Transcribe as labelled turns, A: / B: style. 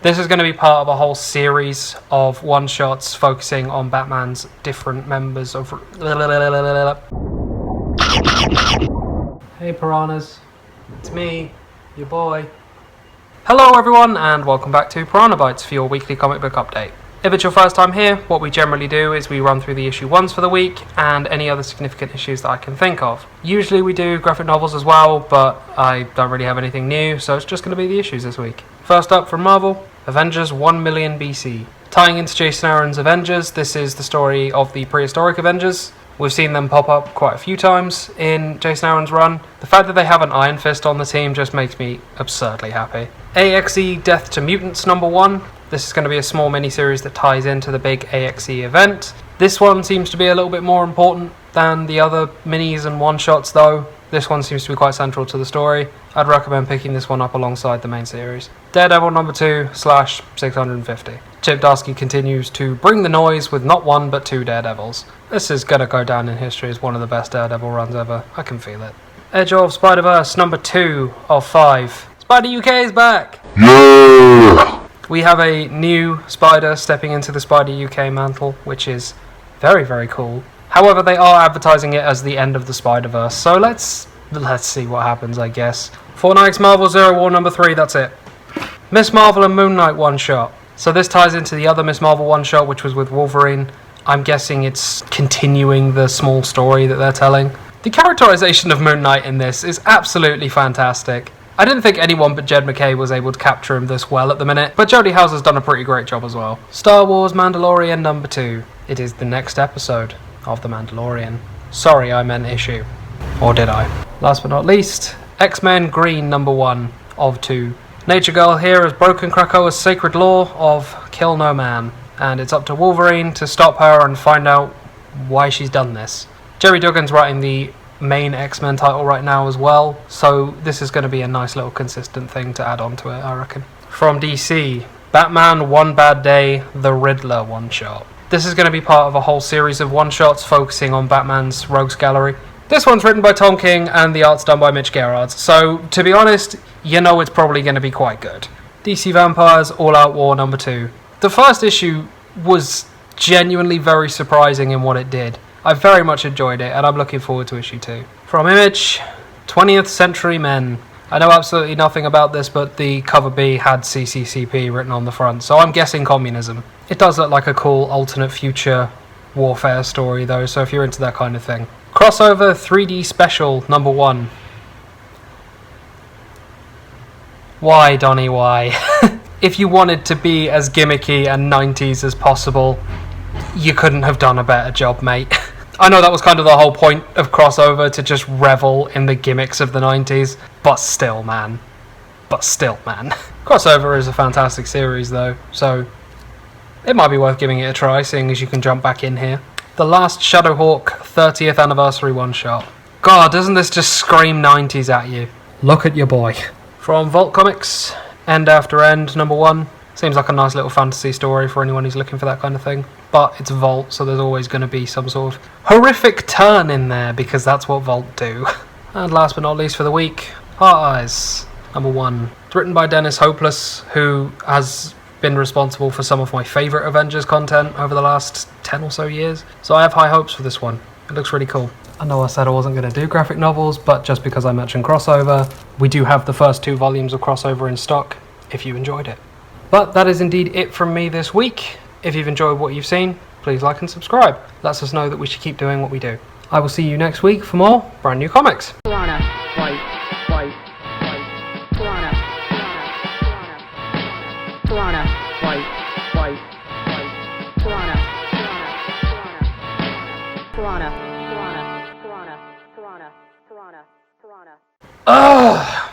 A: This is going to be part of a whole series of one-shots focusing on Batman's different members of... Hey Piranhas, it's me, your boy. Hello everyone and welcome back to Piranha Bytes for your weekly comic book update. If it's your first time here, what we generally do is we run through the issue ones for the week and any other significant issues that I can think of. Usually we do graphic novels as well, but I don't really have anything new, so it's just going to be the issues this week. First up from Marvel, Avengers 1 million BC. Tying into Jason Aaron's Avengers, this is the story of the prehistoric Avengers. We've seen them pop up quite a few times in Jason Aaron's run. The fact that they have an Iron Fist on the team just makes me absurdly happy. AXE Death to Mutants #1. This is going to be a small mini-series that ties into the big AXE event. This one seems to be a little bit more important than the other minis and one-shots though. This one seems to be quite central to the story. I'd recommend picking this one up alongside the main series. Daredevil #2/650. Chip Darsky continues to bring the noise with not one but two Daredevils. This is going to go down in history as one of the best Daredevil runs ever. I can feel it. Edge of Spider-Verse #2 of 5. Spider UK is back! Yeah! We have a new Spider stepping into the Spider UK mantle, which is very, very cool. However, they are advertising it as the end of the Spider-Verse, so let's see what happens, I guess. Fortnite X Marvel Zero War #3, that's it. Miss Marvel and Moon Knight one-shot. So this ties into the other Miss Marvel one-shot, which was with Wolverine. I'm guessing it's continuing the small story that they're telling. The characterization of Moon Knight in this is absolutely fantastic. I didn't think anyone but Jed McKay was able to capture him this well at the minute, but Jodie Houser's done a pretty great job as well. Star Wars Mandalorian #2. It is the next episode of The Mandalorian. Sorry, I meant issue. Or did I? Last but not least, X-Men Green #1 of 2. Nature Girl here has broken Krakoa's sacred law of kill no man, and it's up to Wolverine to stop her and find out why she's done this. Jerry Duggan's writing the main X-Men title right now as well, so this is going to be a nice little consistent thing to add on to it, I reckon. From DC, Batman One Bad Day, the Riddler one-shot. This is going to be part of a whole series of one-shots focusing on Batman's Rogues Gallery. This one's written by Tom King and the art's done by Mitch Gerads, so to be honest, you know it's probably going to be quite good. DC Vampires All Out War #2. The first issue was genuinely very surprising in what it did. I very much enjoyed it and I'm looking forward to issue 2. From Image, 20th Century Men. I know absolutely nothing about this, but the cover B had CCCP written on the front, so I'm guessing communism. It does look like a cool alternate future warfare story though, so if you're into that kind of thing. Crossover 3D Special #1. Why, Donnie, why? If you wanted to be as gimmicky and 90s as possible, you couldn't have done a better job, mate. I know that was kind of the whole point of Crossover, to just revel in the gimmicks of the 90s, but still, man. Crossover is a fantastic series, though, so it might be worth giving it a try, seeing as you can jump back in here. The Last Shadowhawk 30th Anniversary one-shot. God, doesn't this just scream 90s at you? Look at your boy. From Vault Comics, End After End #1. Seems like a nice little fantasy story for anyone who's looking for that kind of thing. But it's Vault, so there's always going to be some sort of horrific turn in there, because that's what Vault do. And last but not least for the week, Heart Eyes #1. It's written by Dennis Hopeless, who has been responsible for some of my favourite Avengers content over the last 10 or so years. So I have high hopes for this one. It looks really cool. I know I said I wasn't going to do graphic novels, but just because I mentioned Crossover, we do have the first 2 volumes of Crossover in stock, if you enjoyed it. But that is indeed it from me this week. If you've enjoyed what you've seen, please like and subscribe. Lets us know that we should keep doing what we do. I will see you next week for more brand new comics.
B: Piranha, white, white, white. Piranha, piranha, white, white, white. Piranha, piranha, piranha, piranha, piranha, piranha, piranha, piranha.
A: Ugh!